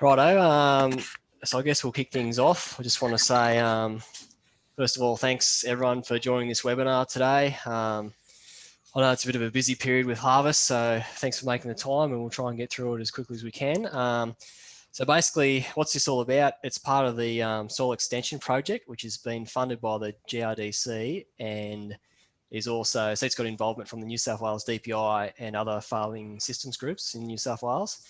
Righto. So I guess we'll kick things off. I just want to say, first of all, thanks everyone for joining this webinar today. I know it's a bit of a busy period with harvest, so thanks for making the time, and we'll try and get through it as quickly as we can. So basically, what's this all about? It's part of the soil extension project, which has been funded by the GRDC and is also, so it's got involvement from the New South Wales DPI and other farming systems groups in New South Wales.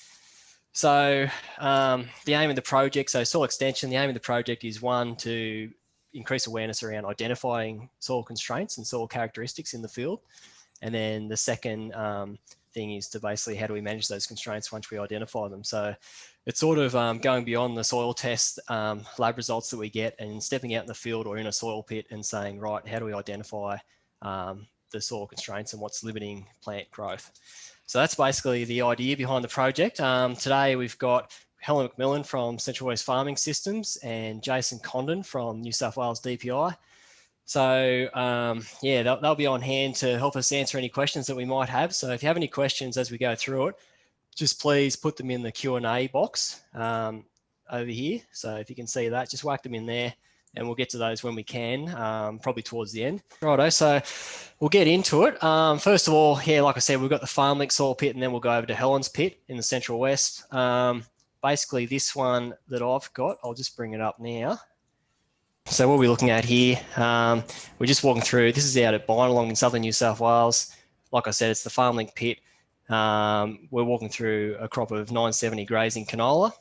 So the aim of the project, so soil extension, the aim of the project is one, to increase awareness around identifying soil constraints and soil characteristics in the field. And then the second thing is to basically, how do we manage those constraints once we identify them? So it's sort of going beyond the soil test lab results that we get and stepping out in the field or in a soil pit and saying, right, how do we identify the soil constraints and what's limiting plant growth? So that's basically the idea behind the project. Today we've got Helen McMillan from Central West Farming Systems and Jason Condon from New South Wales DPI. So yeah, they'll be on hand to help us answer any questions that we might have. So if you have any questions as we go through it, just please put them in the Q&A box over here. So if you can see that, just whack them in there and we'll get to those when we can, probably towards the end. Righto, so we'll get into it. First of all, yeah, like I said, we've got the Farmlink Soil Pit, and then we'll go over to Helen's Pit in the Central West. Basically, this one that I've got, I'll just bring it up now. So what we're looking at here, we're just walking through, this is out at Bynalong in southern New South Wales. Like I said, it's the Farmlink Pit. We're walking through a crop of 970 grazing canola.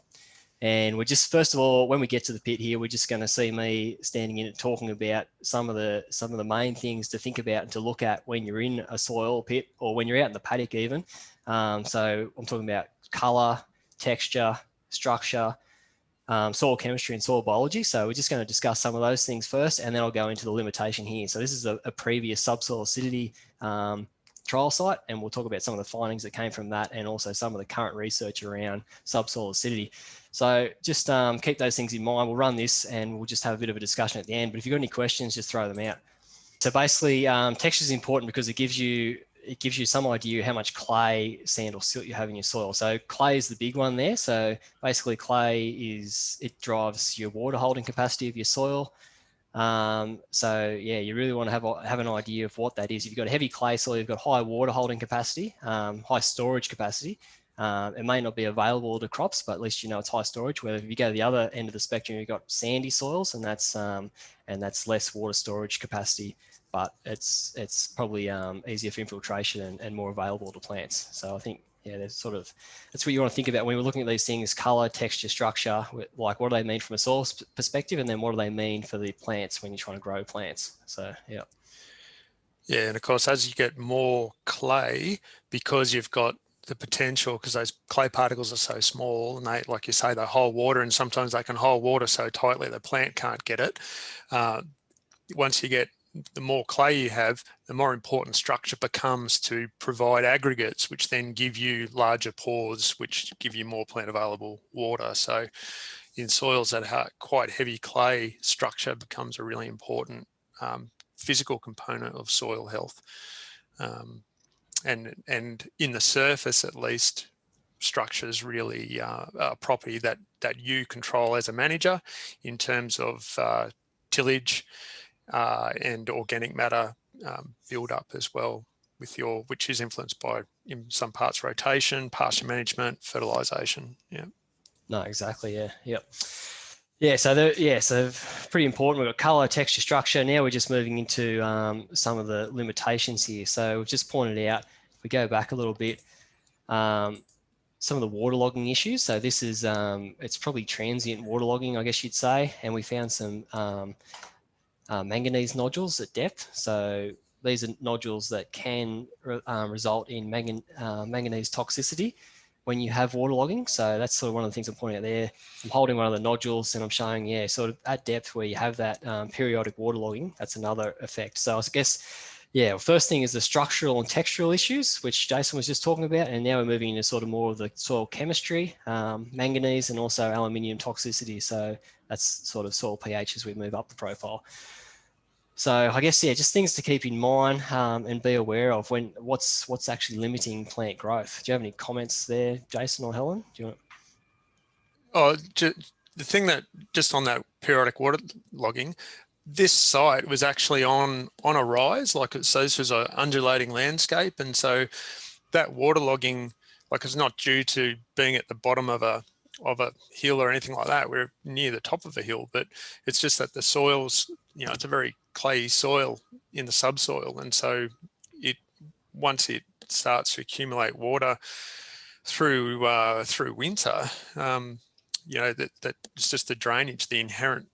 And we're just, first of all, when we get to the pit here, we're just going to see me standing in it talking about some of the main things to think about and to look at when you're in a soil pit or when you're out in the paddock even. So I'm talking about colour, texture, structure, soil chemistry and soil biology. So we're just going to discuss some of those things first, and then I'll go into the limitation here. So this is a previous subsoil acidity trial site, and we'll talk about some of the findings that came from that and also some of the current research around subsoil acidity. So just keep those things in mind. We'll run this and we'll just have a bit of a discussion at the end, but if you've got any questions, just throw them out. So basically, texture is important because it gives you some idea how much clay, sand or silt you have in your soil. So clay is the big one there. So basically clay it drives your water holding capacity of your soil. So yeah, you really want to have an idea of what that is. If you've got a heavy clay soil, you've got high water holding capacity, high storage capacity. It may not be available to crops, but at least you know it's high storage. Where if you go to the other end of the spectrum, you've got sandy soils, and that's less water storage capacity, but it's probably easier for infiltration and more available to plants. So I think, yeah, that's what you want to think about when we're looking at these things: color, texture, structure. Like, what do they mean from a soil perspective, and then what do they mean for the plants when you're trying to grow plants? So yeah. Yeah, and of course, as you get more clay, because you've got the potential, because those clay particles are so small, and they, like you say, they hold water, and sometimes they can hold water so tightly the plant can't get it. Once you get, the more clay you have, the more important structure becomes to provide aggregates, which then give you larger pores, which give you more plant available water. So in soils that have quite heavy clay, structure becomes a really important physical component of soil health. And in the surface, at least, structure is really a property that you control as a manager in terms of tillage and organic matter build up as well, which is influenced by, in some parts, rotation, pasture management, fertilization. Yeah. No, exactly. Yeah. Yep. Yeah, so pretty important. We've got color, texture, structure. Now we're just moving into some of the limitations here. So we've just pointed out, if we go back a little bit, some of the waterlogging issues. So this is, it's probably transient waterlogging, I guess you'd say. And we found some manganese nodules at depth. So these are nodules that can result in manganese toxicity when you have waterlogging. So that's sort of one of the things I'm pointing out there. I'm holding one of the nodules and I'm showing, yeah, sort of at depth where you have that periodic waterlogging, that's another effect. So I guess, yeah, first thing is the structural and textural issues, which Jason was just talking about. And now we're moving into sort of more of the soil chemistry, manganese, and also aluminium toxicity. So that's sort of soil pH as we move up the profile. So I guess, yeah, just things to keep in mind and be aware of when what's actually limiting plant growth. Do you have any comments there, Jason or Helen? Do you want? Oh, the thing that just on that periodic water logging, this site was actually on a rise, like so this was an undulating landscape, and so that water logging, like it's not due to being at the bottom of a hill or anything like that. We're near the top of a hill, but it's just that the soils, it's a very clayey soil in the subsoil, and so once it starts to accumulate water through winter, that it's just the drainage, the inherent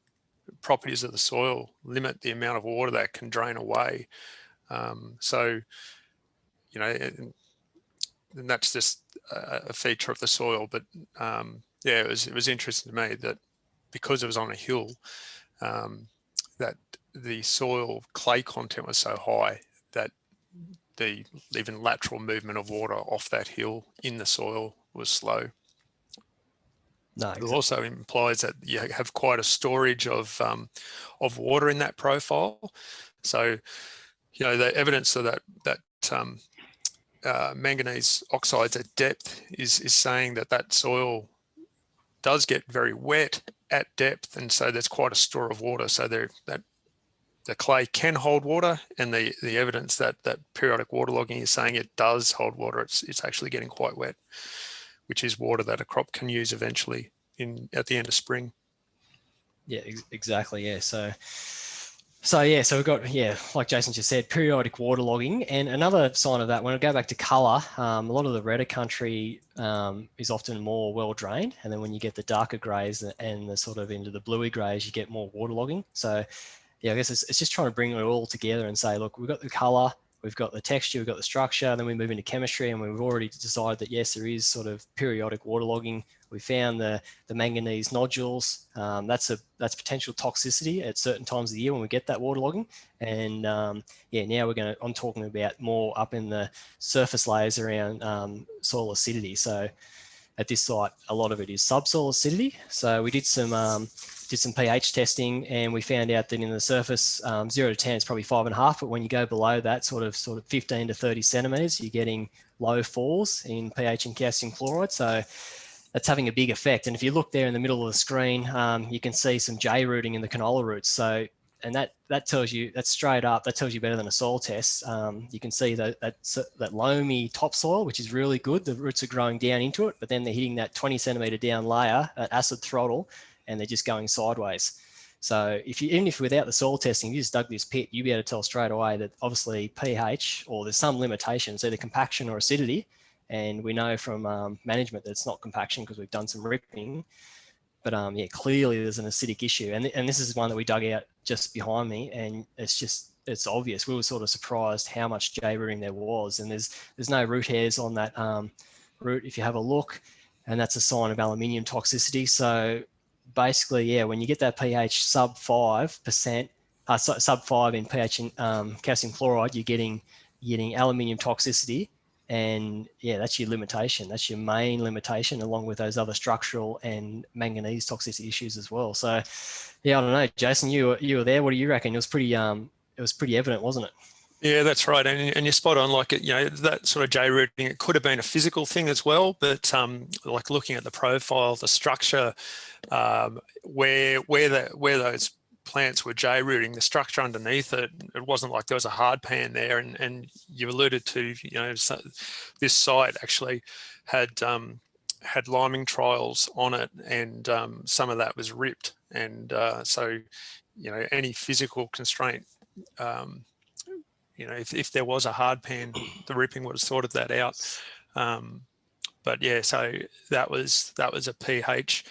properties of the soil limit the amount of water that can drain away. So, and that's just a feature of the soil. But yeah, it was interesting to me that because it was on a hill, that the soil clay content was so high that the even lateral movement of water off that hill in the soil was slow. No, It also implies that you have quite a storage of water in that profile. So, the evidence of that manganese oxides at depth is saying that soil does get very wet at depth, and so there's quite a store of water. So that the clay can hold water, and the evidence that periodic water logging is saying it does hold water. It's actually getting quite wet, which is water that a crop can use eventually at the end of spring. Yeah, exactly. Yeah. So we've got, like Jason just said, periodic water logging. And another sign of that, when I go back to colour, a lot of the redder country is often more well drained. And then when you get the darker greys and the sort of into the bluey greys, you get more water logging. So yeah, I guess it's just trying to bring it all together and say, look, we've got the colour, we've got the texture, we've got the structure, and then we move into chemistry, and we've already decided that, yes, there is sort of periodic water logging. We found the manganese nodules. That's potential toxicity at certain times of the year when we get that water logging. And now I'm talking about more up in the surface layers around soil acidity. So at this site, a lot of it is subsoil acidity. So we did some pH testing, and we found out that in the surface, 0 to 10 is probably 5.5, but when you go below that, sort of 15 to 30 centimeters, you're getting low falls in pH and calcium chloride. So that's having a big effect. And if you look there in the middle of the screen, you can see some J rooting in the canola roots. So, and that tells you, that's straight up, that tells you better than a soil test. You can see that loamy topsoil, which is really good. The roots are growing down into it, but then they're hitting that 20 centimeter down layer at acid throttle, and they're just going sideways. So even if without the soil testing, you just dug this pit, you'd be able to tell straight away that obviously pH, or there's some limitations, either compaction or acidity. And we know from management that it's not compaction because we've done some ripping. But clearly there's an acidic issue. And this is one that we dug out just behind me, and it's obvious. We were sort of surprised how much J rooting there was. And there's no root hairs on that root if you have a look, and that's a sign of aluminium toxicity. So basically, when you get that pH sub 5%, sub 5 in pH and calcium chloride, you're getting aluminium toxicity. And that's your limitation. That's your main limitation, along with those other structural and manganese toxicity issues as well. So, I don't know, Jason, you were there. What do you reckon? It was pretty evident, wasn't it? Yeah, that's right, and you're spot on. Like that sort of J rooting, it could have been a physical thing as well. But like looking at the profile, the structure, where those plants were J rooting, the structure underneath it, it wasn't like there was a hard pan there. And you alluded to, this site actually had liming trials on it, and some of that was ripped. And so, any physical constraint, if there was a hard pan, the ripping would have sorted that out. But yeah, so that was a pH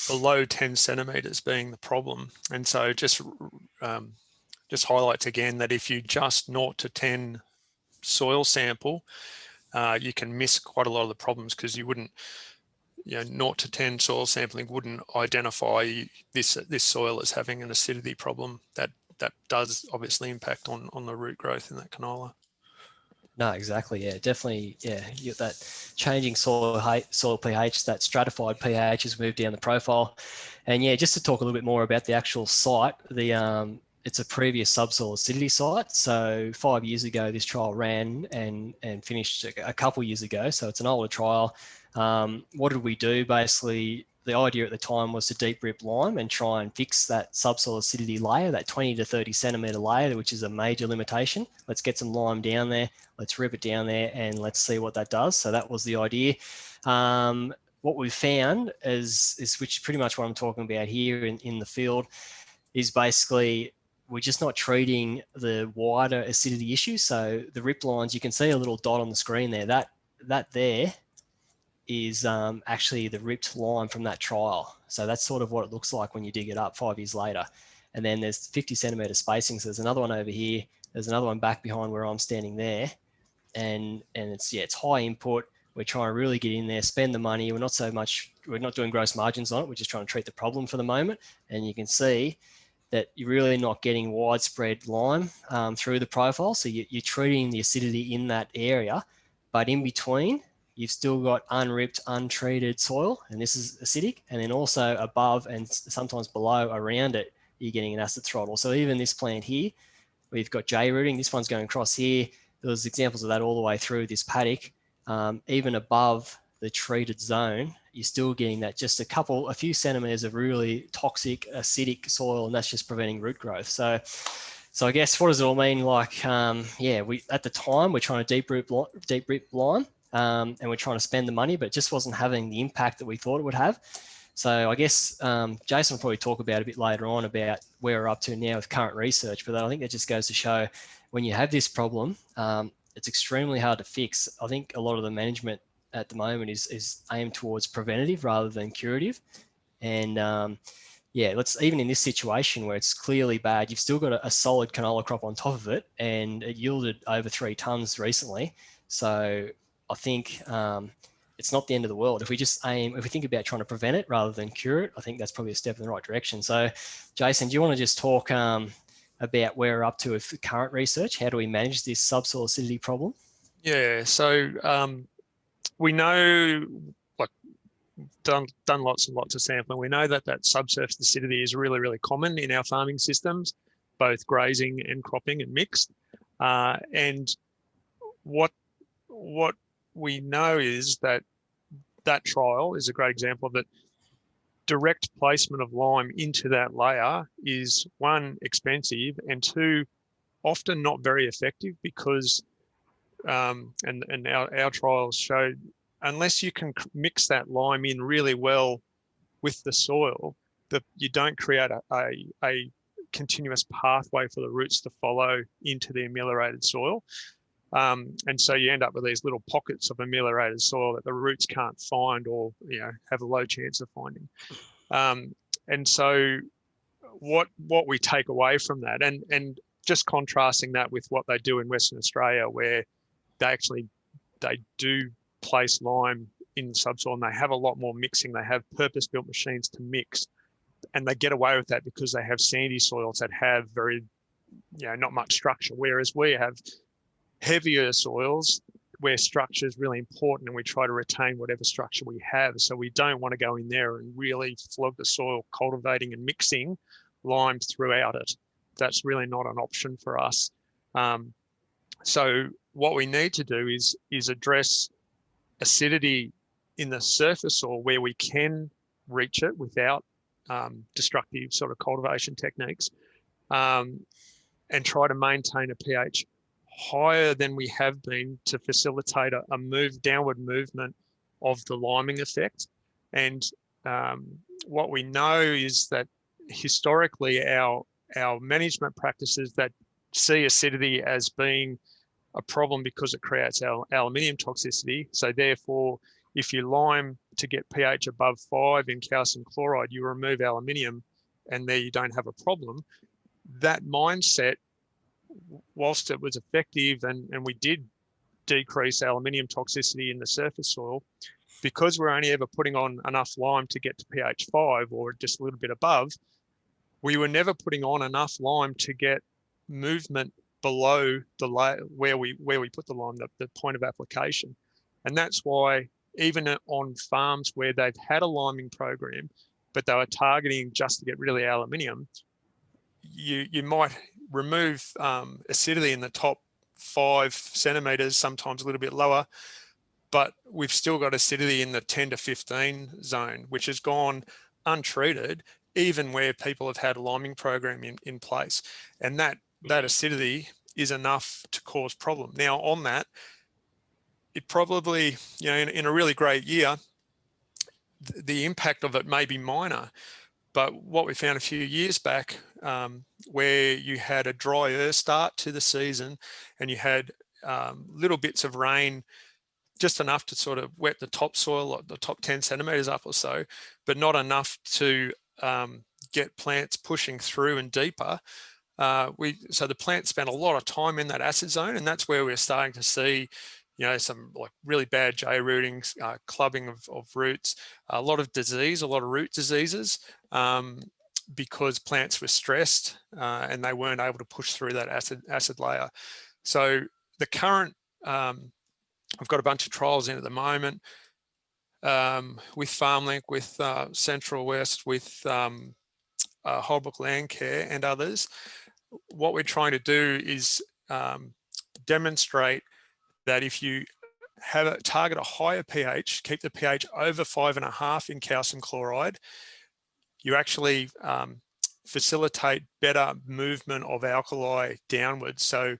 below 10 centimeters being the problem. And so just highlights again that if you just 0 to 10 soil sample, you can miss quite a lot of the problems, because you wouldn't, 0 to 10 soil sampling wouldn't identify this soil as having an acidity problem. That does obviously impact on the root growth in that canola. No, exactly. Yeah, definitely. Yeah, you get that changing soil pH, that stratified pH has moved down the profile. And just to talk a little bit more about the actual site, it's a previous subsoil acidity site. So 5 years ago, this trial ran and finished a couple years ago. So it's an older trial. What did we do? Basically, the idea at the time was to deep rip lime and try and fix that subsoil acidity layer, that 20 to 30 centimetre layer, which is a major limitation. Let's get some lime down there, let's rip it down there, and let's see what that does. So that was the idea. What we found is which pretty much what I'm talking about here in the field, is basically we're just not treating the wider acidity issue. So the rip lines, you can see a little dot on the screen there. That there is actually the ripped lime from that trial. So that's sort of what it looks like when you dig it up 5 years later. And then there's 50 centimetre spacing. So there's another one over here. There's another one back behind where I'm standing there. And it's, yeah, it's high input. We're trying to really get in there, spend the money. We're not doing gross margins on it. We're just trying to treat the problem for the moment. And you can see that you're really not getting widespread lime through the profile. So you're treating the acidity in that area, but in between, you've still got unripped, untreated soil, and this is acidic. And then also above and sometimes below around it, you're getting an acid throttle. So even this plant here, we've got J rooting. This one's going across here. There's examples of that all the way through this paddock. Even above the treated zone, you're still getting that just a few centimeters of really toxic, acidic soil, and that's just preventing root growth. So I guess what does it all mean? Like, yeah, at the time we're trying to deep rip lime, and we're trying to spend the money, but it just wasn't having the impact that we thought it would have. So I guess Jason will probably talk about a bit later on about where we're up to now with current research, but I think that just goes to show when you have this problem, it's extremely hard to fix. I think a lot of the management at the moment is aimed towards preventative rather than curative. And yeah, even in this situation where it's clearly bad, you've still got a solid canola crop on top of it, and it yielded over 3 tonnes recently. So I think it's not the end of the world. If we think about trying to prevent it rather than cure it, I think that's probably a step in the right direction. So Jason, do you want to just talk about where we're up to with the current research? How do we manage this subsoil acidity problem? Yeah, so we know, like, done lots and lots of sampling. We know that subsurface acidity is really, really common in our farming systems, both grazing and cropping and mixed. And what we know is that trial is a great example of it. Direct placement of lime into that layer is, 1, expensive, and 2, often not very effective, because and our trials showed, unless you can mix that lime in really well with the soil, that you don't create a continuous pathway for the roots to follow into the ameliorated soil. And so you end up with these little pockets of ameliorated soil that the roots can't find, or have a low chance of finding. And so what we take away from that, and just contrasting that with what they do in Western Australia, where they do place lime in the subsoil, and they have a lot more mixing. They have purpose-built machines to mix, and they get away with that because they have sandy soils that have very, not much structure. Whereas we have heavier soils where structure is really important, and we try to retain whatever structure we have. So we don't want to go in there and really flog the soil, cultivating and mixing limes throughout it. That's really not an option for us. So what we need to do is address acidity in the surface soil where we can reach it without destructive sort of cultivation techniques, and try to maintain a pH higher than we have been to facilitate a downward movement of the liming effect. And what we know is that historically our management practices that see acidity as being a problem because it creates our aluminium toxicity. So therefore, if you lime to get pH above 5 in calcium chloride, you remove aluminium, and there you don't have a problem. That mindset, whilst it was effective and we did decrease aluminium toxicity in the surface soil, because we're only ever putting on enough lime to get to pH 5 or just a little bit above, we were never putting on enough lime to get movement below the layer where we put the lime, the point of application. And that's why even on farms where they've had a liming program, but they were targeting just to get rid of the aluminium, you might remove acidity in the top 5 centimeters, sometimes a little bit lower, but we've still got acidity in the 10 to 15 zone, which has gone untreated, even where people have had a liming program in place. And that acidity is enough to cause problem. Now on that, it probably, in a really great year, the impact of it may be minor. But what we found a few years back, where you had a drier start to the season and you had little bits of rain, just enough to sort of wet the topsoil, like the top 10 centimeters up or so, but not enough to get plants pushing through and deeper. So the plants spent a lot of time in that acid zone, and that's where we're starting to see, some like really bad J rootings, clubbing of roots, a lot of disease, a lot of root diseases, because plants were stressed and they weren't able to push through that acid layer. So the current, I've got a bunch of trials in at the moment with Farmlink, with Central West, with Holbrook Land Care and others. What we're trying to do is demonstrate that if you target a higher pH, keep the pH over 5.5 in calcium chloride, you actually facilitate better movement of alkali downwards. So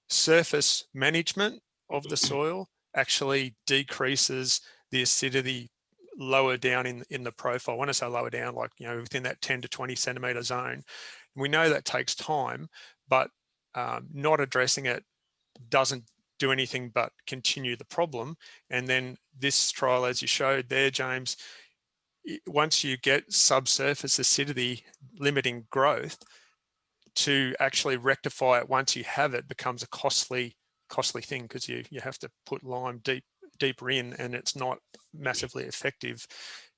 surface management of the soil actually decreases the acidity lower down in the profile. When I say lower down, like, within that 10 to 20 centimeter zone. We know that takes time, but not addressing it doesn't do anything but continue the problem. And then this trial, as you showed there, James, once you get subsurface acidity limiting growth, to actually rectify it once you have it becomes a costly thing, because you have to put lime deeper in, and it's not massively effective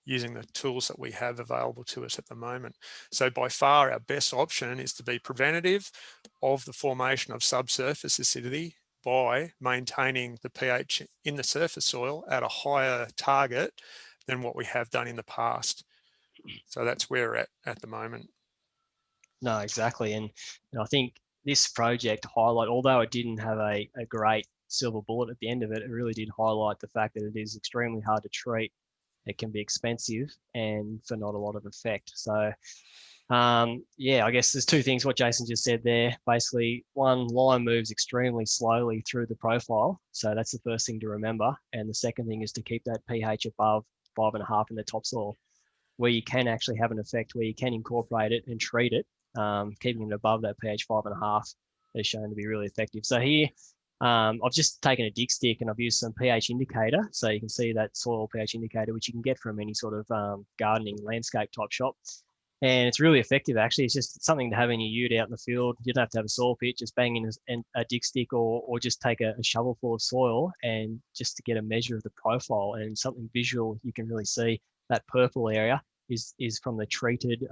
using the tools that we have available to us at the moment. So by far our best option is to be preventative of the formation of subsurface acidity by maintaining the pH in the surface soil at a higher target than what we have done in the past. So that's where we're at the moment. No, exactly. And I think this project highlight, although it didn't have a great silver bullet at the end of it, it really did highlight the fact that it is extremely hard to treat. It can be expensive and for not a lot of effect. So yeah, I guess there's two things what Jason just said there. Basically, one, lime moves extremely slowly through the profile. So that's the first thing to remember. And the second thing is to keep that pH above 5.5 in the topsoil, where you can actually have an effect, where you can incorporate it and treat it. Keeping it above that pH 5.5 is shown to be really effective. So here, I've just taken a dig stick and I've used some pH indicator. So you can see that soil pH indicator, which you can get from any sort of gardening landscape type shop. And it's really effective, actually. It's just something to have in your ute out in the field. You don't have to have a soil pit, just bang in a dig stick or just take a shovel full of soil and just to get a measure of the profile and something visual. You can really see that purple area is from the treated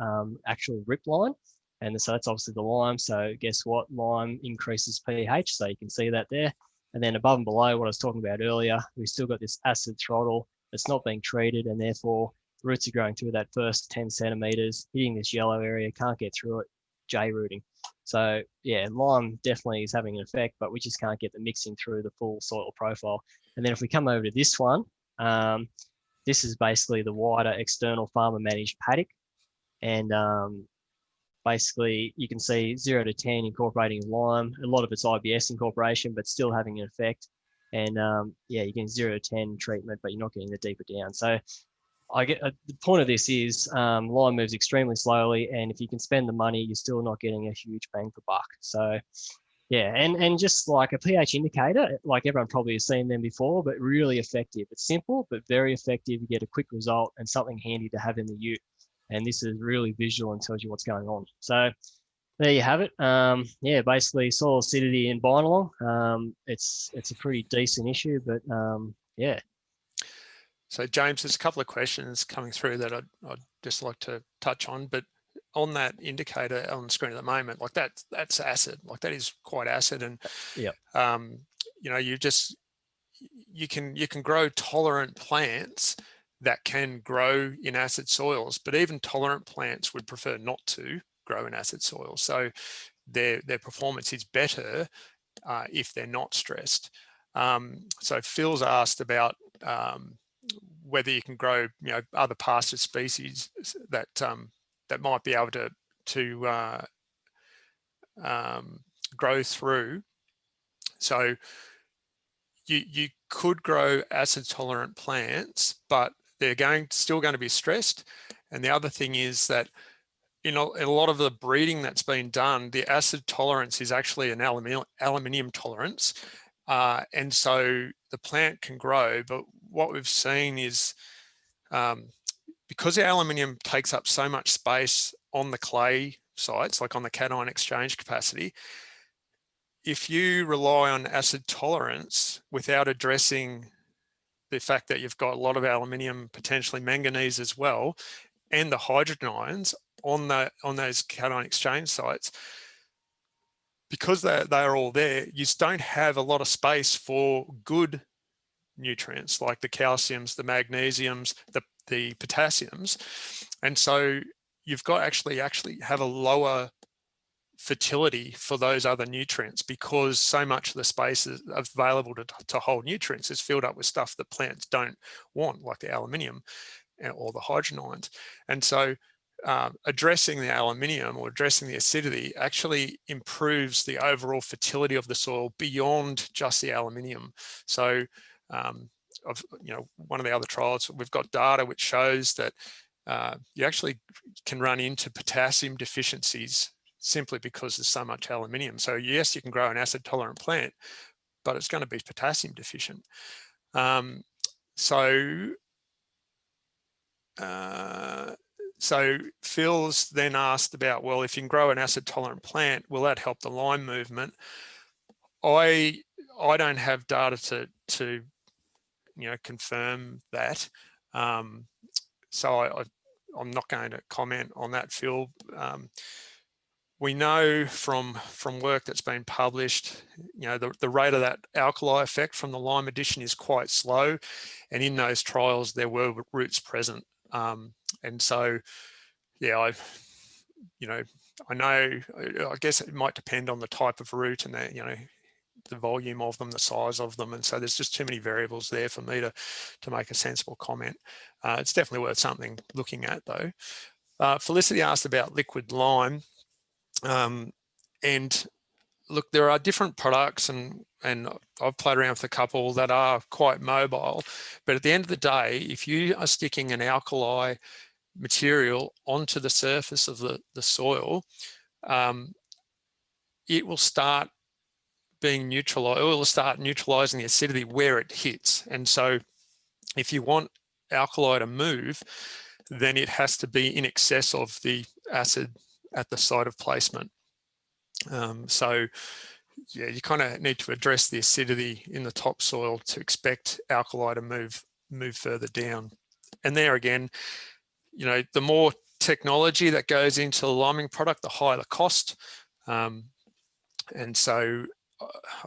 actual rip line. And so that's obviously the lime. So guess what? Lime increases pH. So you can see that there. And then above and below what I was talking about earlier, we've still got this acid throttle that's not being treated, and therefore roots are growing through that first 10 centimeters, hitting this yellow area, can't get through it, J rooting. So yeah, lime definitely is having an effect, but we just can't get the mixing through the full soil profile. And then if we come over to this one, this is basically the wider external farmer managed paddock. And basically you can see 0 to 10 incorporating lime. A lot of it's IBS incorporation, but still having an effect. And yeah, you're getting 0 to 10 treatment, but you're not getting the deeper down. So I get the point of this is lime moves extremely slowly, and if you can spend the money, you're still not getting a huge bang for buck. So yeah, and just like a pH indicator, like everyone probably has seen them before, but really effective. It's simple, but very effective. You get a quick result and something handy to have in the ute. And this is really visual and tells you what's going on. So there you have it. Yeah, basically soil acidity in Binalong. It's a pretty decent issue, but yeah. So James, there's a couple of questions coming through that I'd just like to touch on, but on that indicator on the screen at the moment, like that's acid, like that is quite acid. And yeah, you know, you can grow tolerant plants that can grow in acid soils, but even tolerant plants would prefer not to grow in acid soils. So their performance is better if they're not stressed. So Phil's asked about whether you can grow, other pasture species that that might be able to grow through. So you could grow acid tolerant plants, but they're still going to be stressed. And the other thing is that in a lot of the breeding that's been done, the acid tolerance is actually an aluminium tolerance. And so the plant can grow, but what we've seen is because the aluminium takes up so much space on the clay sites, like on the cation exchange capacity, if you rely on acid tolerance without addressing the fact that you've got a lot of aluminium, potentially manganese as well, and the hydrogen ions on those cation exchange sites, because they are all there, you just don't have a lot of space for good nutrients like the calciums, the magnesiums, the potassiums, and so you've got actually have a lower fertility for those other nutrients because so much of the space is available to hold nutrients is filled up with stuff that plants don't want, like the aluminium or the hydrogen ions. And so addressing the aluminium or addressing the acidity actually improves the overall fertility of the soil beyond just the aluminium. So one of the other trials, we've got data which shows that you actually can run into potassium deficiencies simply because there's so much aluminium. So yes, you can grow an acid tolerant plant, but it's going to be potassium deficient. So Phil's then asked about, well, if you can grow an acid tolerant plant, will that help the lime movement? I don't have data to confirm that. So I'm not going to comment on that, Phil. We know from work that's been published, the rate of that alkali effect from the lime addition is quite slow, and in those trials there were roots present. And so, yeah, I guess it might depend on the type of root and the volume of them, the size of them, and so there's just too many variables there for me to make a sensible comment. It's definitely worth something looking at, though. Felicity asked about liquid lime. And look, there are different products, and I've played around with a couple that are quite mobile, but at the end of the day, if you are sticking an alkali material onto the surface of the soil, it will start being neutralized, it will start neutralizing the acidity where it hits. And so if you want alkali to move, then it has to be in excess of the acid at the site of placement. So yeah, you kind of need to address the acidity in the topsoil to expect alkali to move further down. And there again, the more technology that goes into the liming product, the higher the cost. And so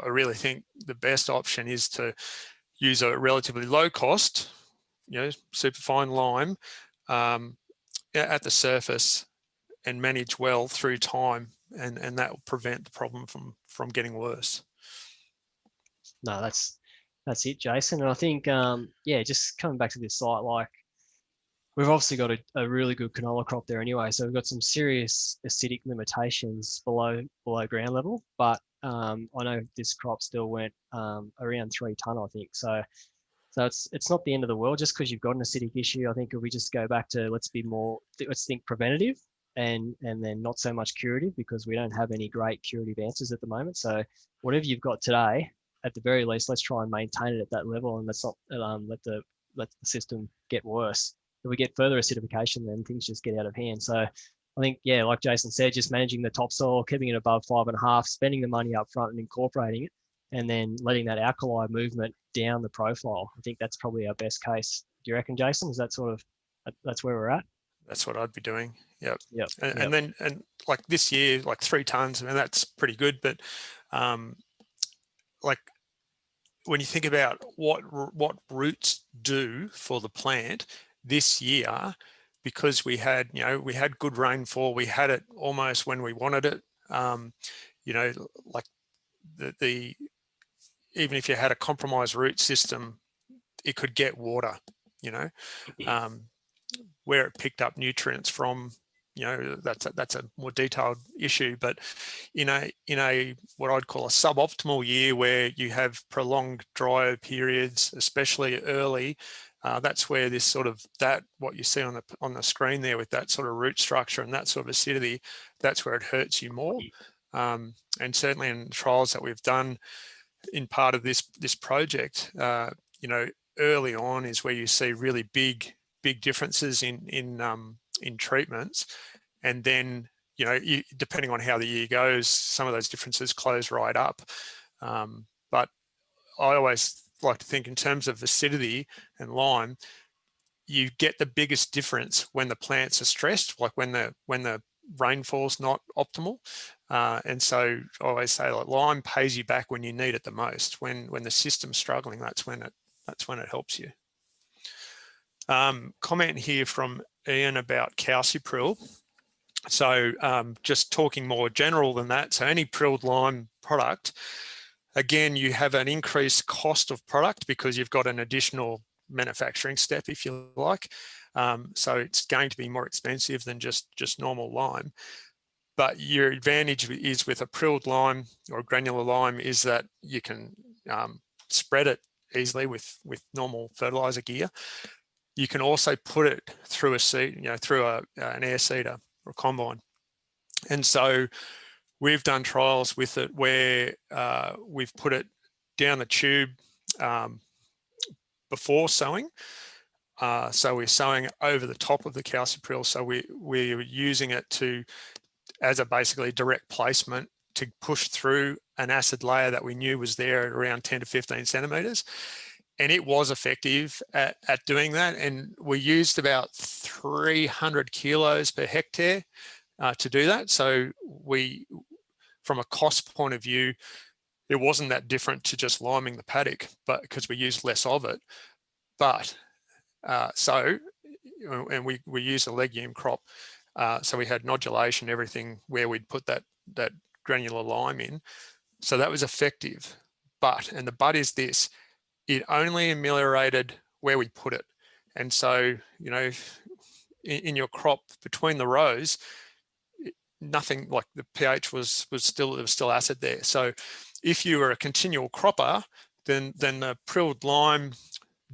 I really think the best option is to use a relatively low cost, superfine lime at the surface and manage well through time, and that will prevent the problem from getting worse. No, that's it, Jason. And I think, just coming back to this site, like we've obviously got a really good canola crop there anyway. So we've got some serious acidic limitations below ground level, but I know this crop still went around 3 tonne, I think. So it's not the end of the world just because you've got an acidic issue. I think if we just go back to let's think preventative and then not so much curative, because we don't have any great curative answers at the moment. So whatever you've got today, at the very least, let's try and maintain it at that level, and let's not let the system get worse. If we get further acidification, then things just get out of hand. So I think, yeah, like Jason said, just managing the topsoil, keeping it above 5.5, spending the money up front and incorporating it, and then letting that alkali movement down the profile. I think that's probably our best case. Do you reckon, Jason? Is that that's where we're at? That's what I'd be doing. Yep. Yep. And then like this year, like 3 tonnes, I mean, that's pretty good. But like when you think about what roots do for the plant this year, because we had good rainfall, we had it almost when we wanted it. Like even if you had a compromised root system, it could get water, you know, where it picked up nutrients from, you know, that's a more detailed issue. But in a what I'd call a suboptimal year, where you have prolonged drier periods, especially early, that's where this sort of, what you see on the screen there with that sort of root structure and that sort of acidity, that's where it hurts you more. And certainly in trials that we've done in part of this project, you know, early on is where you see really big differences in treatments, and then, you know, depending on how the year goes, some of those differences close right up. But I always like to think in terms of acidity and lime, you get the biggest difference when the plants are stressed, like when the rainfall's not optimal. And so I always say, like, lime pays you back when you need it the most. When the system's struggling, that's when it helps you. Comment here from Ian about calcipril. So just talking more general than that, so any prilled lime product, again, you have an increased cost of product because you've got an additional manufacturing step, if you like. So it's going to be more expensive than just normal lime. But your advantage is with a prilled lime or granular lime is that you can spread it easily with normal fertilizer gear. You can also put it through a seed, you know, through an air seeder or a combine. And so we've done trials with it where we've put it down the tube before sowing. So we're sowing over the top of the calcipril. So we're using it as a basically direct placement to push through an acid layer that we knew was there at around 10 to 15 centimeters. And it was effective at doing that. And we used about 300 kilos per hectare to do that. So from a cost point of view, it wasn't that different to just liming the paddock, but because we used less of it. But and we used a legume crop. So we had nodulation, everything where we'd put that granular lime in. So that was effective. And the but is this, it only ameliorated where we put it. And so, you know, in your crop between the rows, nothing, like the pH was still acid there. So if you were a continual cropper, then the prilled lime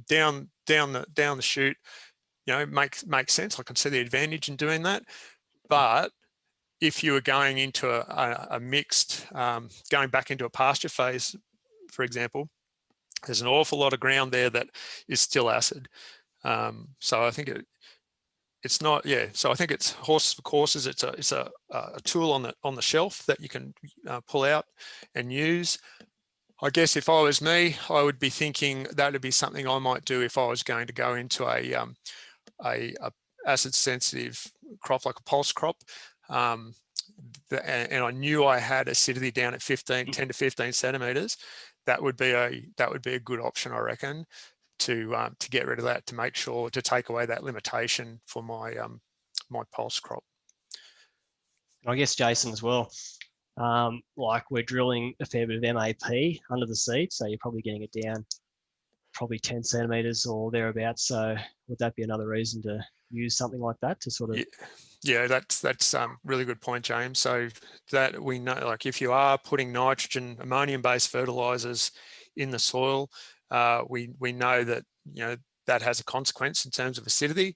down the chute, you know, makes sense. I can see the advantage in doing that. But if you were going into a mixed, going back into a pasture phase, for example, there's an awful lot of ground there that is still acid. So I think it's not, yeah. So I think it's horses for courses. It's a tool on the shelf that you can pull out and use. I guess if I was me, I would be thinking that would be something I might do if I was going to go into a acid sensitive crop like a pulse crop. And I knew I had acidity down at 10 to 15 centimeters. That would be a good option, I reckon, to get rid of that, to make sure to take away that limitation for my my pulse crop. I guess, Jason, as well, like we're drilling a fair bit of MAP under the seed, so you're probably getting it down probably 10 centimeters or thereabouts. So would that be another reason to use something like that to sort of? Yeah, that's really good point, James. So that we know, like if you are putting nitrogen, ammonium-based fertilizers in the soil, we know that, you know, that has a consequence in terms of acidity.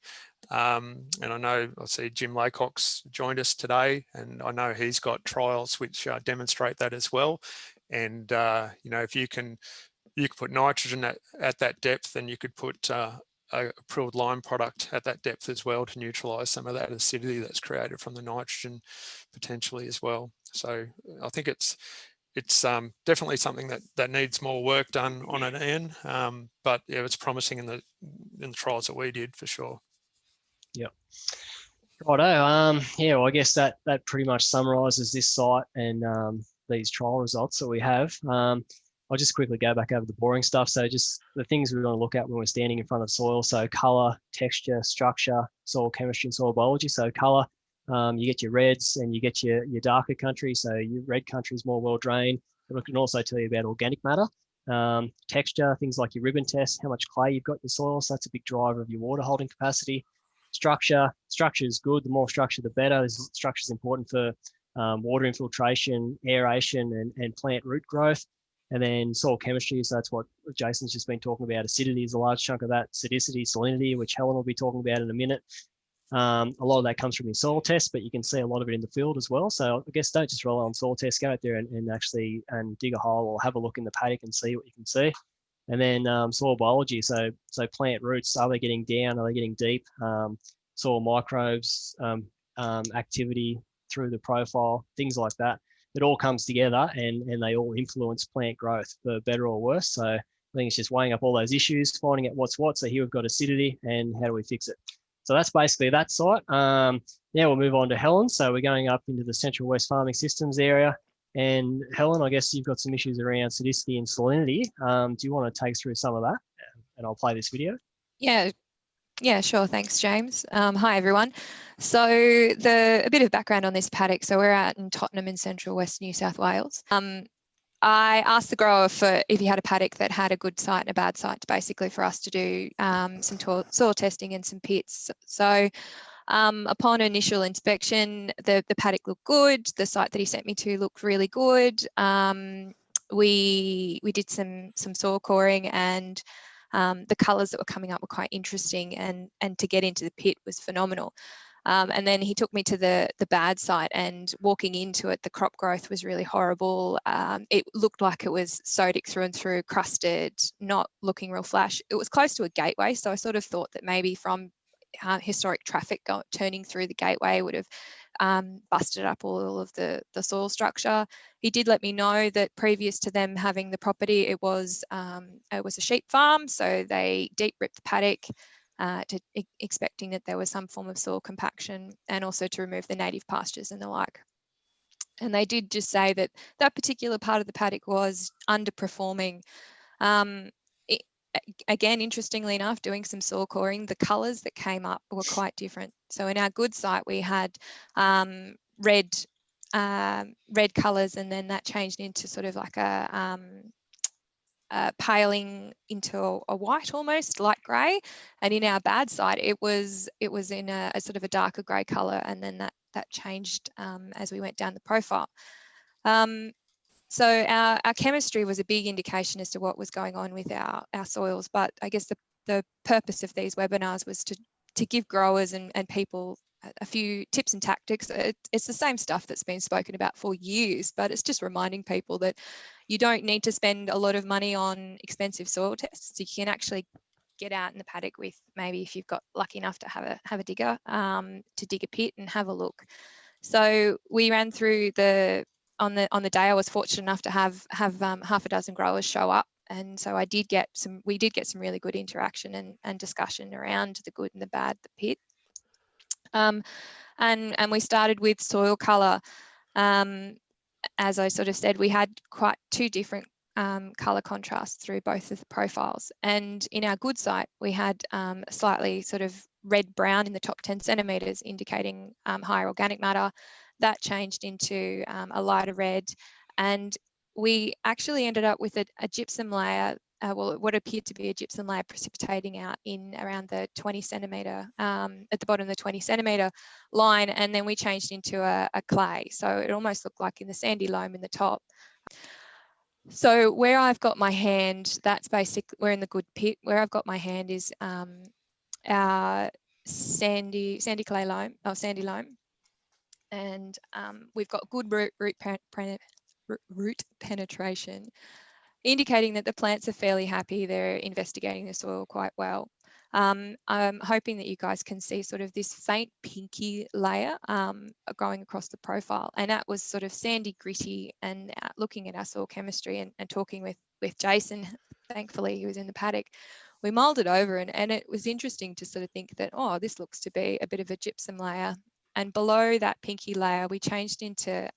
And I know, I see Jim Laycock's joined us today, and I know he's got trials which demonstrate that as well. And you know, if you can put nitrogen at that depth, then you could put a prilled lime product at that depth as well to neutralize some of that acidity that's created from the nitrogen potentially as well. So I think it's definitely something that needs more work done on it, Ian. But yeah, it's promising in the trials that we did for sure. Yep. Righto. Yeah, well, I guess that pretty much summarizes this site and these trial results that we have. I'll just quickly go back over the boring stuff. So just the things we want to look at when we're standing in front of soil. So color, texture, structure, soil chemistry, and soil biology. So color, you get your reds and you get your darker country. So your red country is more well drained. But it can also tell you about organic matter. Texture, things like your ribbon test, how much clay you've got in your soil. So that's a big driver of your water holding capacity. Structure is good. The more structure, the better. Structure is important for water infiltration, aeration, and plant root growth. And then soil chemistry, so that's what Jason's just been talking about. Acidity is a large chunk of that. Acidity, salinity, which Helen will be talking about in a minute. A lot of that comes from your soil tests, but you can see a lot of it in the field as well. So I guess don't just rely on soil tests. Go out there and actually dig a hole or have a look in the paddock and see what you can see. And then soil biology, so plant roots, are they getting down? Are they getting deep? Soil microbes, activity through the profile, things like that. It all comes together and they all influence plant growth for better or worse. So I think it's just weighing up all those issues, finding out what's what. So here we've got acidity and how do we fix it? So that's basically that site. Now we'll move on to Helen. So we're going up into the Central West Farming Systems area. And Helen, I guess you've got some issues around acidity and salinity. Do you want to take us through some of that? And I'll play this video. Yeah, sure. Thanks, James. Hi, everyone. So a bit of background on this paddock. So we're out in Tottenham in Central West New South Wales. I asked the grower if he had a paddock that had a good site and a bad site, basically for us to do some soil testing and some pits. So upon initial inspection, the paddock looked good. The site that he sent me to looked really good. We did some soil coring, and the colours that were coming up were quite interesting, and to get into the pit was phenomenal. And then he took me to the bad site, and walking into it, the crop growth was really horrible. It looked like it was sodic through and through, crusted, not looking real flash. It was close to a gateway, so I sort of thought that maybe from historic traffic turning through the gateway would have busted up all of the soil structure. He did let me know that previous to them having the property, it was a sheep farm, so they deep ripped the paddock, expecting that there was some form of soil compaction, and also to remove the native pastures and the like. And they did just say that that particular part of the paddock was underperforming. Again, interestingly enough, doing some soil coring, the colours that came up were quite different. So in our good site, we had red colours, and then that changed into sort of like a paling into a white, almost light grey. And in our bad site, it was in a sort of a darker grey colour, and then that changed as we went down the profile. So our chemistry was a big indication as to what was going on with our soils, but I guess the purpose of these webinars was to give growers and people a few tips and tactics. It's the same stuff that's been spoken about for years, but it's just reminding people that you don't need to spend a lot of money on expensive soil tests. You can actually get out in the paddock with, maybe if you've got lucky enough to have a digger, to dig a pit and have a look. So we ran through on the day I was fortunate enough to have half a dozen growers show up, and so we did get some really good interaction and discussion around the good and the bad, the pit. And we started with soil colour. As I sort of said, we had quite two different colour contrasts through both of the profiles, and in our good site we had slightly sort of red-brown in the top 10 centimetres, indicating higher organic matter. That changed into a lighter red, and we actually ended up with a gypsum layer, well, what appeared to be a gypsum layer precipitating out in around the 20 centimetre, at the bottom of the 20 centimetre line, and then we changed into a clay. So it almost looked like in the sandy loam in the top. So where I've got my hand, that's basically, we're in the good pit. Where I've got my hand is our sandy clay loam, or sandy loam. And we've got good root penetration, indicating that the plants are fairly happy. They're investigating the soil quite well. I'm hoping that you guys can see sort of this faint pinky layer going across the profile, and that was sort of sandy, gritty. And looking at our soil chemistry and talking with Jason, thankfully he was in the paddock, we mulled it over, and it was interesting to sort of think that, oh, this looks to be a bit of a gypsum layer. And below that pinky layer, we changed into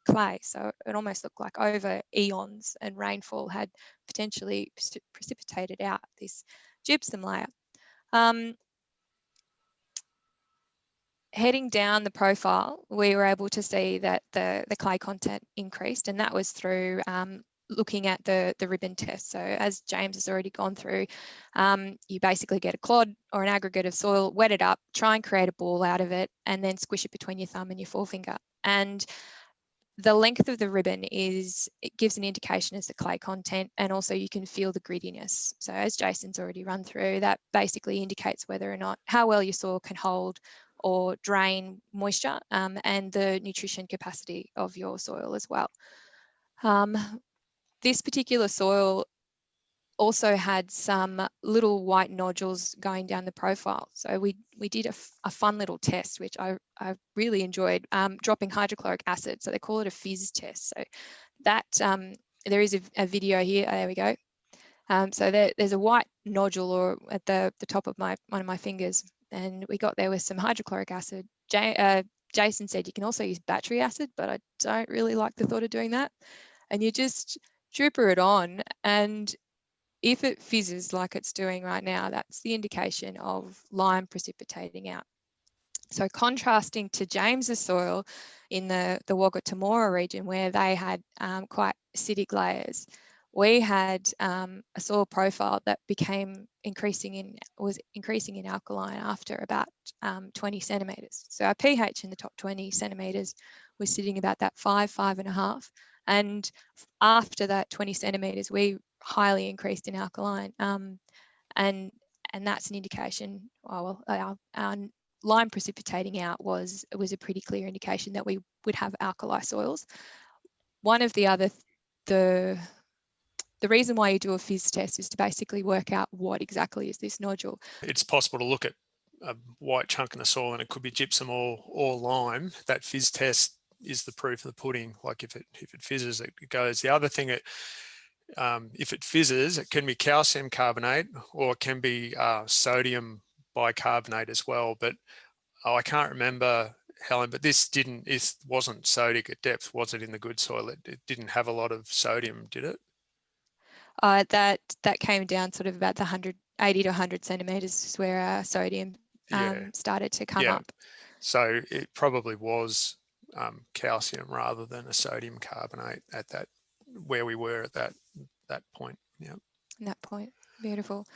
clay. So it almost looked like over eons and rainfall had potentially precipitated out this gypsum layer. Heading down the profile, we were able to see that the clay content increased, and that was through looking at the ribbon test. So as James has already gone through, you basically get a clod or an aggregate of soil, wet it up, try and create a ball out of it, and then squish it between your thumb and your forefinger. And the length of the ribbon it gives an indication as the clay content, and also you can feel the grittiness. So as Jason's already run through, that basically indicates whether or not how well your soil can hold or drain moisture, and the nutrition capacity of your soil as well. This particular soil also had some little white nodules going down the profile. So we did a fun little test, which I really enjoyed, dropping hydrochloric acid. So they call it a fizz test. So that there is a video here. There we go. So there's a white nodule or at the top of one of my fingers, and we got there with some hydrochloric acid. Jason said you can also use battery acid, but I don't really like the thought of doing that. And you just dripper it on, and if it fizzes like it's doing right now, that's the indication of lime precipitating out. So contrasting to James's soil in the Wagga Temora region, where they had quite acidic layers, we had a soil profile that was increasing in alkaline after about 20 centimetres. So our pH in the top 20 centimetres was sitting about that 5.5. And after that 20 centimetres, we highly increased in alkaline, and that's an indication. Our lime precipitating out was a pretty clear indication that we would have alkali soils. One of the reason why you do a fizz test is to basically work out what exactly is this nodule. It's possible to look at a white chunk in the soil and it could be gypsum or lime. That fizz test is the proof of the pudding. Like if it fizzes, it goes. The other thing, if it fizzes, it can be calcium carbonate or it can be sodium bicarbonate as well. But I can't remember, Helen, but it wasn't sodic at depth, was it, in the good soil? It didn't have a lot of sodium, did it? That came down sort of about the 80 to 100 centimetres is where our sodium started to come up. So it probably was calcium rather than a sodium carbonate at that, where we were at that point. Yeah. That point, beautiful.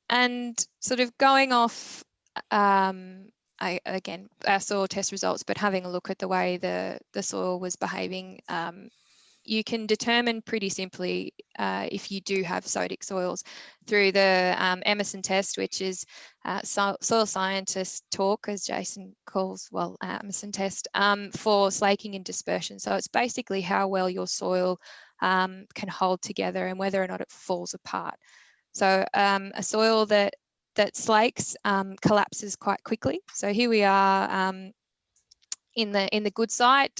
And sort of going off again our soil test results, but having a look at the way the soil was behaving, you can determine pretty simply if you do have sodic soils through the Emerson test, which is soil scientist talk, as Jason calls, Emerson test, for slaking and dispersion. So it's basically how well your soil can hold together and whether or not it falls apart. So a soil that slakes collapses quite quickly. So here we are in the good site.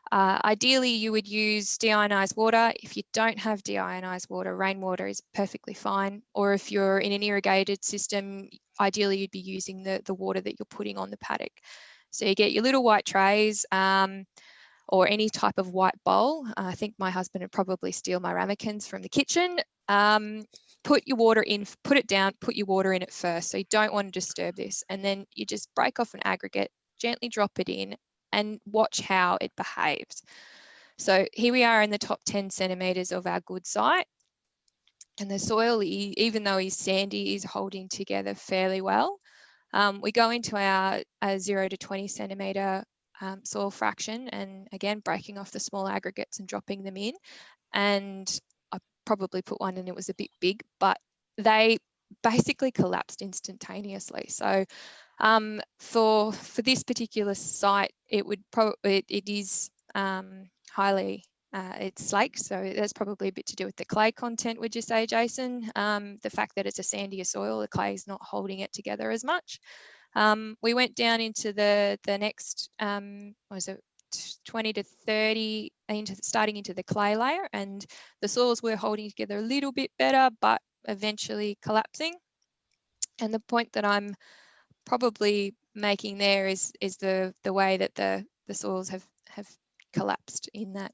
Ideally, you would use deionized water. If you don't have deionized water, rainwater is perfectly fine. Or if you're in an irrigated system, ideally you'd be using the water that you're putting on the paddock. So you get your little white trays or any type of white bowl. I think my husband would probably steal my ramekins from the kitchen. Put your water in, put it down, put your water in it first. So you don't want to disturb this. And then you just break off an aggregate, gently drop it in, and watch how it behaves. So here we are in the top 10 centimetres of our good site. And the soil, even though it's sandy, is holding together fairly well. We go into our 0 to 20 centimetre soil fraction, and again, breaking off the small aggregates and dropping them in. And I probably put one and it was a bit big, but they basically collapsed instantaneously. So for this particular site, it is highly it's slaked, so that's probably a bit to do with the clay content, would you say, Jason? The fact that it's a sandier soil, the clay is not holding it together as much. We went down into the next, what was it, 20 to 30, starting into the clay layer, and the soils were holding together a little bit better, but eventually collapsing. And the point that I'm probably making there is the way that the soils have collapsed in that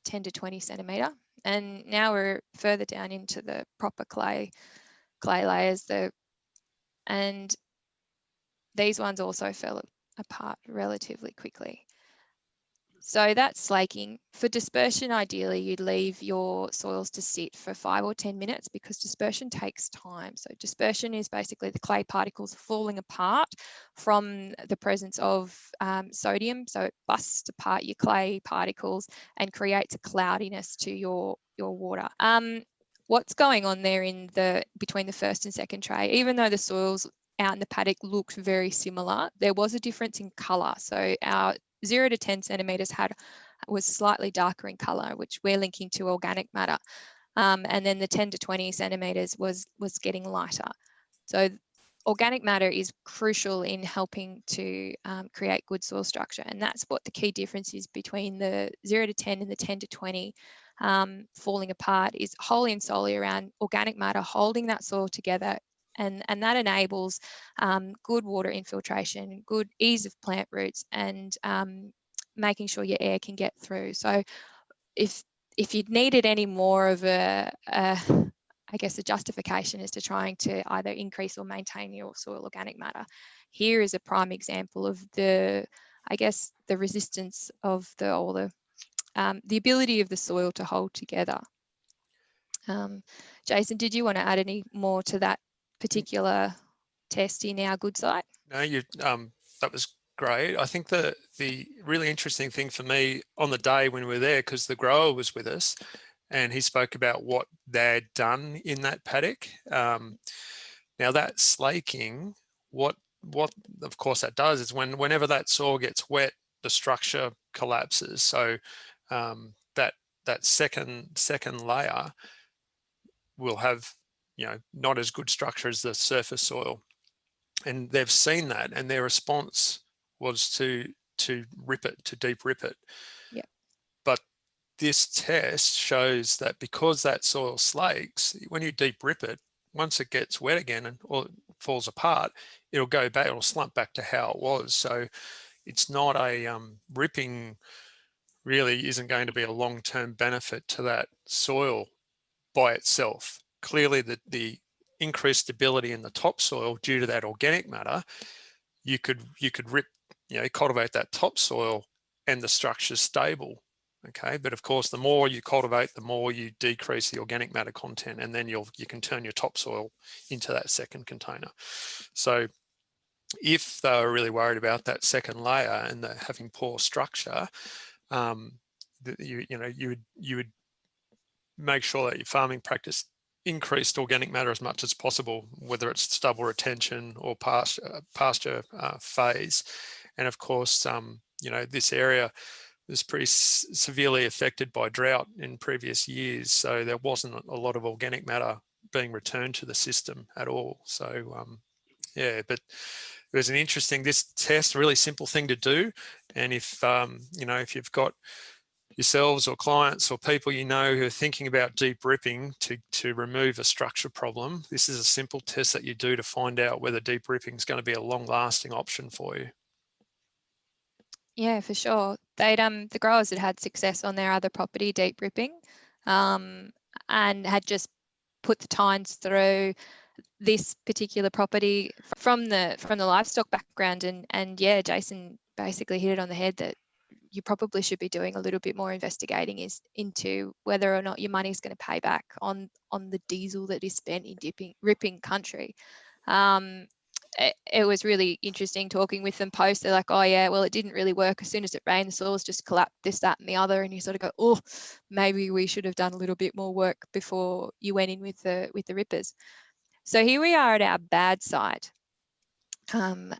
10 to 20 centimetre. And now we're further down into the proper clay layers, and these ones also fell apart relatively quickly. So that's slaking. For dispersion, ideally, you'd leave your soils to sit for 5 or 10 minutes because dispersion takes time. So dispersion is basically the clay particles falling apart from the presence of sodium. So it busts apart your clay particles and creates a cloudiness to your water. What's going on there between the first and second tray, even though the soils out in the paddock looked very similar, there was a difference in colour. So our 0 to 10 centimetres was slightly darker in colour, which we're linking to organic matter. And then the 10 to 20 centimetres was getting lighter. So organic matter is crucial in helping to create good soil structure. And that's what the key difference is between the 0 to 10 and the 10 to 20 falling apart, is wholly and solely around organic matter holding that soil together. And that enables good water infiltration, good ease of plant roots, and making sure your air can get through. So if you needed any more of a justification as to trying to either increase or maintain your soil organic matter, here is a prime example of the resistance of the ability of the soil to hold together. Jason, did you want to add any more to that particular test in our good site? No, that was great. I think the really interesting thing for me on the day when we were there, because the grower was with us and he spoke about what they'd done in that paddock. Now that slaking, what of course that does is whenever that soil gets wet, the structure collapses. So that second layer will have, not as good structure as the surface soil. And they've seen that, and their response was to rip it, to deep rip it. Yeah. But this test shows that because that soil slakes, when you deep rip it, once it gets wet again or falls apart, it'll go back, it'll slump back to how it was. So it's not a ripping really isn't going to be a long-term benefit to that soil by itself. Clearly the increased stability in the topsoil due to that organic matter, you could rip, cultivate that topsoil and the structure's stable. Okay, but of course, the more you cultivate, the more you decrease the organic matter content, and then you can turn your topsoil into that second container. So if they were really worried about that second layer and having poor structure, you would make sure that your farming practice increased organic matter as much as possible, whether it's stubble retention or pasture phase. And of course, this area was pretty severely affected by drought in previous years, so there wasn't a lot of organic matter being returned to the system at all. So yeah, but it was this test, really simple thing to do. And if if you've got yourselves or clients or people who are thinking about deep ripping to remove a structure problem, this is a simple test that you do to find out whether deep ripping is going to be a long-lasting option for you. Yeah, for sure. The growers had success on their other property deep ripping, and had just put the tines through this particular property from the livestock background, and yeah, Jason basically hit it on the head that you probably should be doing a little bit more investigating into whether or not your money is going to pay back on the diesel that is spent in ripping country. It was really interesting talking with them post. They're like, oh yeah, well, it didn't really work. As soon as it rained, the soils just collapsed, this, that, and the other. And you sort of go, oh, maybe we should have done a little bit more work before you went in with the rippers. So here we are at our bad site. And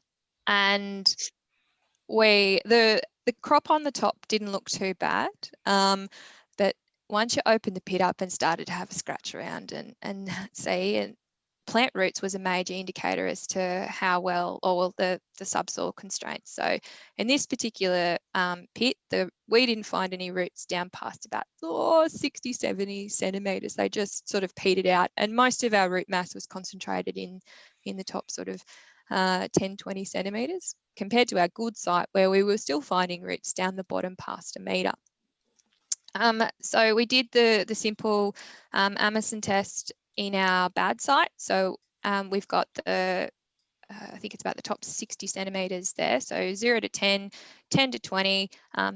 the crop on the top didn't look too bad. But once you opened the pit up and started to have a scratch around and see, and plant roots was a major indicator as to how well, or the subsoil constraints. So in this particular pit, we didn't find any roots down past about 60, 70 centimetres. They just sort of petered out, and most of our root mass was concentrated in the top sort of 10, 20 centimetres, compared to our good site where we were still finding roots down the bottom past a metre. So we did the simple Amazon test in our bad site. So we've got the I think it's about the top 60 centimetres there. So 0 to 10, 10 to 20,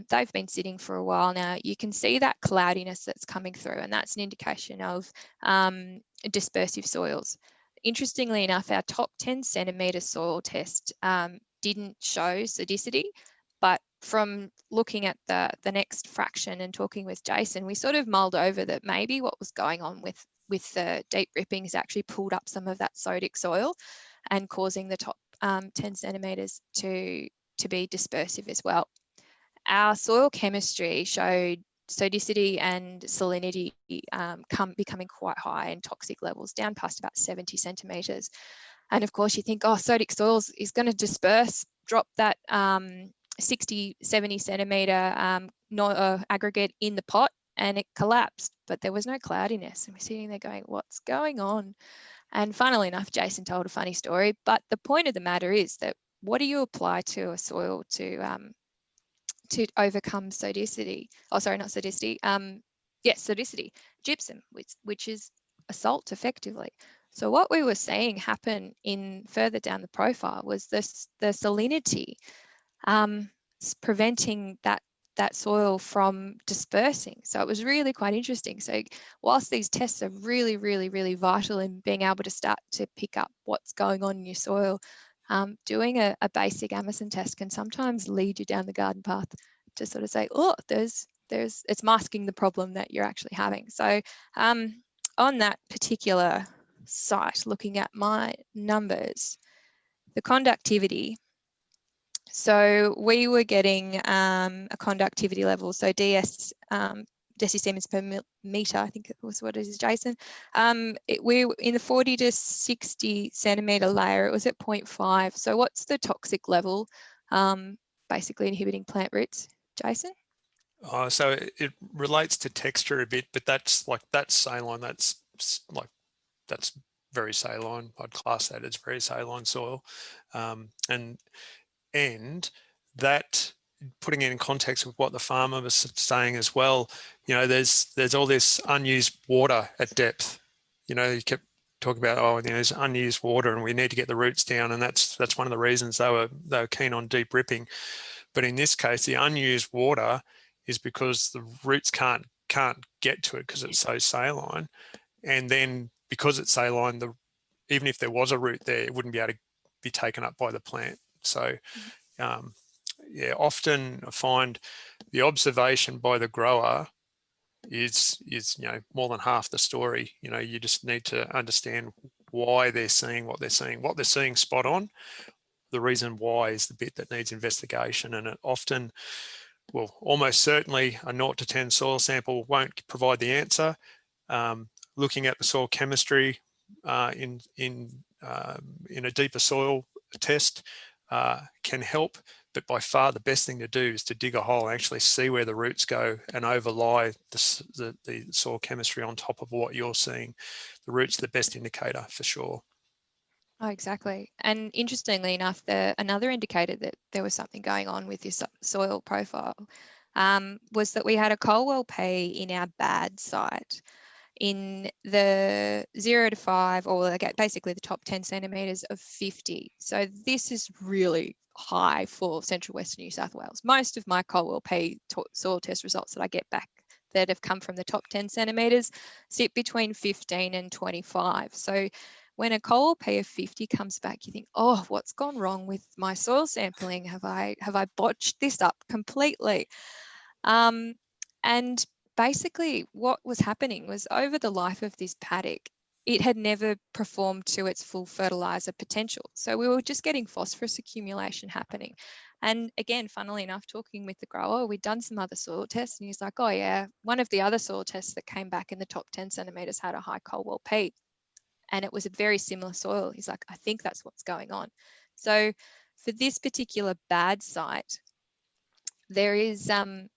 they've been sitting for a while now. You can see that cloudiness that's coming through, and that's an indication of dispersive soils. Interestingly enough, our top 10 centimetre soil test didn't show sodicity, but from looking at the next fraction and talking with Jason, we sort of mulled over that maybe what was going on with the deep ripping is actually pulled up some of that sodic soil and causing the top 10 centimetres to be dispersive as well. Our soil chemistry showed sodicity and salinity becoming quite high in toxic levels, down past about 70 centimetres. And of course, you think, oh, sodic soils is going to disperse, drop that 60, 70 centimetre aggregate in the pot, and it collapsed, but there was no cloudiness. And we're sitting there going, what's going on? And funnily enough, Jason told a funny story, but the point of the matter is that what do you apply to a soil to overcome sodicity? Oh, sorry, not sodicity. Yes, sodicity. Gypsum, which is a salt effectively. So what we were seeing happen in further down the profile was the salinity preventing that soil from dispersing. So it was really quite interesting. So whilst these tests are really, really, really vital in being able to start to pick up what's going on in your soil, doing a basic Amazon test can sometimes lead you down the garden path to sort of say, oh, it's masking the problem that you're actually having. So on that particular site, looking at my numbers, the conductivity, so we were getting a conductivity level, so DS decisiemens per metre, I think it was what it is, Jason. We were in the 40 to 60 centimetre layer, it was at 0.5. So what's the toxic level basically inhibiting plant roots, Jason? So it relates to texture a bit, but that's saline. That's very saline. I'd class that as very saline soil, and that, putting it in context with what the farmer was saying as well, there's all this unused water at depth. You kept talking about, there's unused water and we need to get the roots down, and that's one of the reasons they were keen on deep ripping. But in this case, the unused water is because the roots can't get to it because it's so saline, and then because it's saline, even if there was a root there, it wouldn't be able to be taken up by the plant. So yeah, often I find the observation by the grower is more than half the story. You just need to understand why they're seeing what they're seeing. What they're seeing spot on. The reason why is the bit that needs investigation, and it often, well, almost certainly a 0 to 10 soil sample won't provide the answer. Looking at the soil chemistry in a deeper soil test can help, but by far the best thing to do is to dig a hole and actually see where the roots go and overlay the soil chemistry on top of what you're seeing. The roots are the best indicator for sure. Oh, exactly. And interestingly enough, another indicator that there was something going on with your soil profile was that we had a coal well pay in our bad site in the 0 to 5, or basically the top 10 centimetres of 50. So this is really high for central western New South Wales. Most of my coal well pay soil test results that I get back that have come from the top 10 centimetres sit between 15 and 25. So when a coal pay of 50 comes back, you think, oh, what's gone wrong with my soil sampling? Have I botched this up completely? And basically what was happening was, over the life of this paddock, it had never performed to its full fertilizer potential. So we were just getting phosphorus accumulation happening. And again, funnily enough, talking with the grower, we'd done some other soil tests, and he's like, oh yeah, one of the other soil tests that came back in the top 10 centimetres had a high coal well P, and it was a very similar soil. He's like, I think that's what's going on. So for this particular bad site, there's a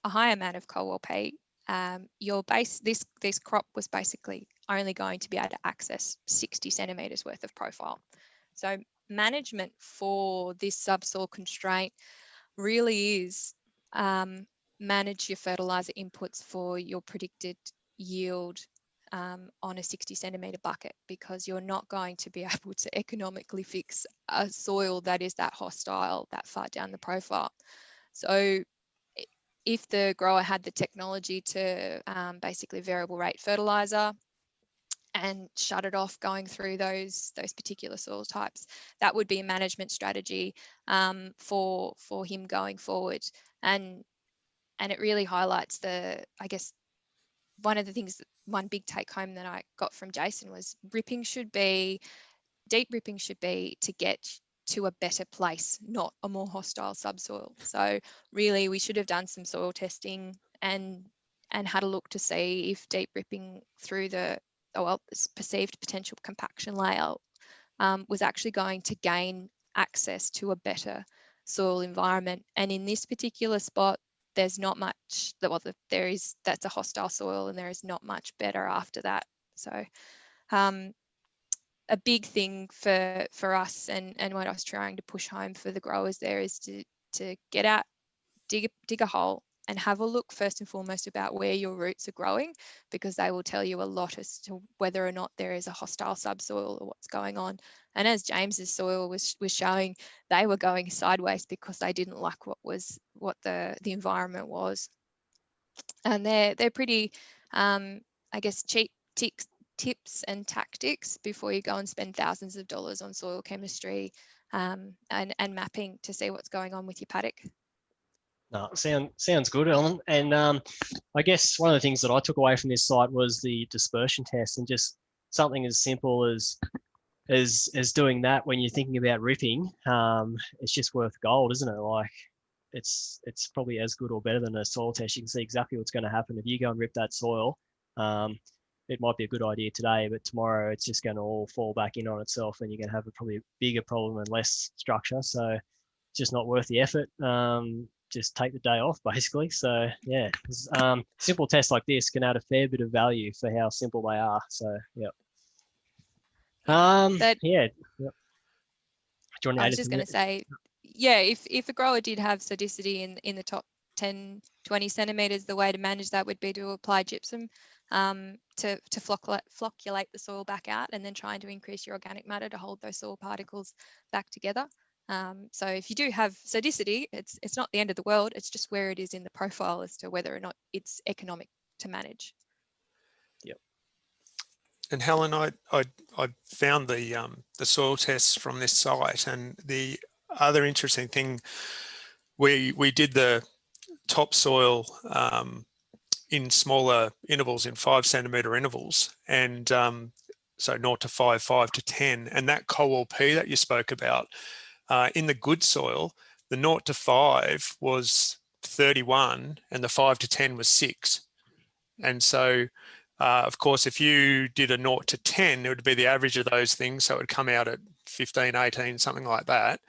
high amount of coal well P. This crop was basically only going to be able to access 60 centimetres worth of profile. So management for this subsoil constraint really is manage your fertiliser inputs for your predicted yield on a 60 centimetre bucket, because you're not going to be able to economically fix a soil that is that hostile that far down the profile. So if the grower had the technology to basically variable rate fertiliser and shut it off going through those particular soil types, that would be a management strategy for him going forward. And it really highlights I guess, one of the things, one big take home that I got from Jason was deep ripping should be to get to a better place, not a more hostile subsoil. So really we should have done some soil testing and had a look to see if deep ripping through the perceived potential compaction layer was actually going to gain access to a better soil environment. And in this particular spot, there's not much, that's a hostile soil, and there is not much better after that. So a big thing for us, and what I was trying to push home for the growers there, is to get out, dig a hole and have a look first and foremost about where your roots are growing, because they will tell you a lot as to whether or not there is a hostile subsoil or what's going on. And as James's soil was showing, they were going sideways because they didn't like what the environment was. And they're pretty, I guess, cheap tips and tactics before you go and spend thousands of dollars on soil chemistry and mapping to see what's going on with your paddock. No, sounds good, Ellen. And I guess one of the things that I took away from this site was the dispersion test, and just something as simple as doing that when you're thinking about ripping. It's just worth gold, isn't it? Like, it's probably as good or better than a soil test. You can see exactly what's going to happen if you go and rip that soil. It might be a good idea today, but tomorrow it's just going to all fall back in on itself, and you're going to have probably a bigger problem and less structure. So it's just not worth the effort. Just take the day off, basically. So yeah, simple tests like this can add a fair bit of value for how simple they are. So yeah. Yeah. Yep. I was just going to say, yeah, if a grower did have Acidity in the top 10, 20 centimetres, the way to manage that would be to apply gypsum to flocculate the soil back out, and then trying to increase your organic matter to hold those soil particles back together. So if you do have Acidity, it's not the end of the world. It's just where it is in the profile as to whether or not it's economic to manage. Yep. And Helen, I found the soil tests from this site, and the other interesting thing, we did the topsoil in smaller intervals, in 5 centimetre intervals, and so 0 to 5, 5 to 10, and that CoLP that you spoke about, in the good soil, the 0 to 5 was 31 and the 5 to 10 was 6. And so, of course, if you did a 0 to 10, it would be the average of those things. So it would come out at 15, 18, something like that,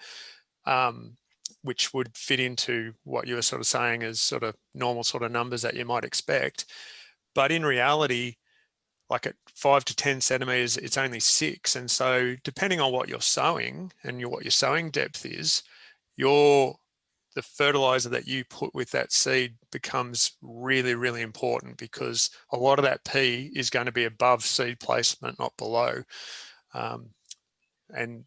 which would fit into what you were sort of saying as sort of normal sort of numbers that you might expect. But in reality, like at 5 to 10 centimetres, it's only 6. And so depending on what you're sowing and what your sowing depth is, the fertilizer that you put with that seed becomes really, really important, because a lot of that P is going to be above seed placement, not below. And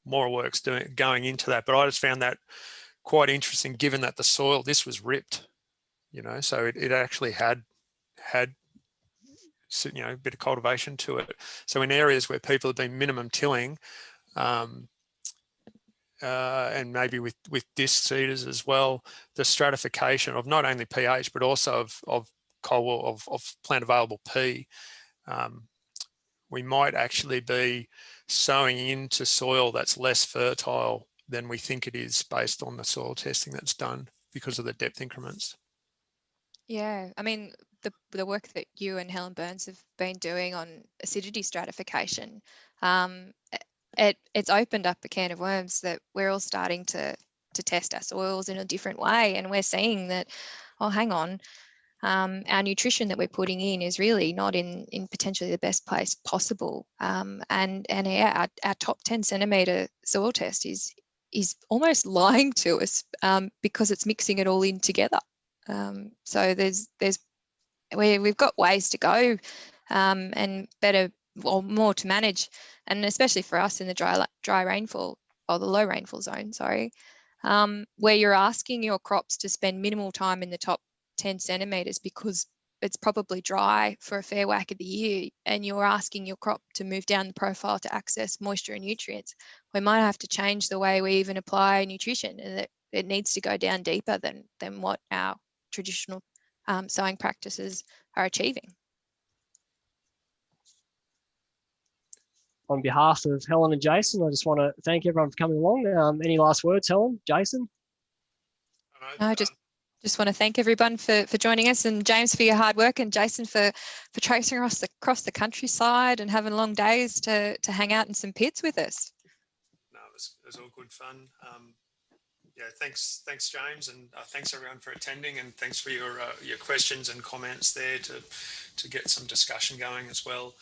more work's going into that. But I just found that quite interesting, given that the soil, this was ripped, so it actually had a bit of cultivation to it. So in areas where people have been minimum tilling, and maybe with disc seeders as well, the stratification of not only pH but also of plant available P, we might actually be sowing into soil that's less fertile than we think it is based on the soil testing that's done because of the depth increments. Yeah, I mean, the work that you and Helen Burns have been doing on acidity stratification, it's opened up a can of worms that we're all starting to test our soils in a different way, and we're seeing that, oh, hang on, our nutrition that we're putting in is really not in potentially the best place possible, and yeah, our top 10 centimetre soil test is almost lying to us because it's mixing it all in together. So we've got ways to go and better or more to manage. And especially for us in the dry rainfall, or the low rainfall zone, sorry, where you're asking your crops to spend minimal time in the top 10 centimetres because it's probably dry for a fair whack of the year, and you're asking your crop to move down the profile to access moisture and nutrients, we might have to change the way we even apply nutrition, and that it needs to go down deeper than what our traditional sowing practices are achieving. On behalf of Helen and Jason, I just want to thank everyone for coming along. Any last words, Helen, Jason? I just want to thank everyone for joining us, and James for your hard work, and Jason for tracing across the countryside and having long days to hang out in some pits with us. No, it was all good fun. Yeah, thanks James, and thanks everyone for attending, and thanks for your questions and comments there to get some discussion going as well.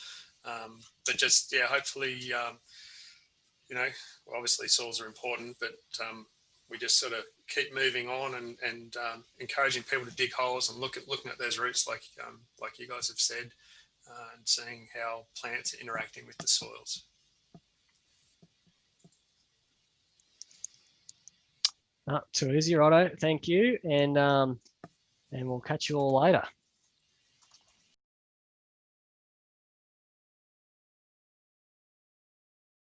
But just, yeah, hopefully, you know, obviously soils are important, but we just sort of keep moving on and encouraging people to dig holes and looking at those roots, like you guys have said, and seeing how plants are interacting with the soils. Too easy, righto. Thank you, and we'll catch you all later.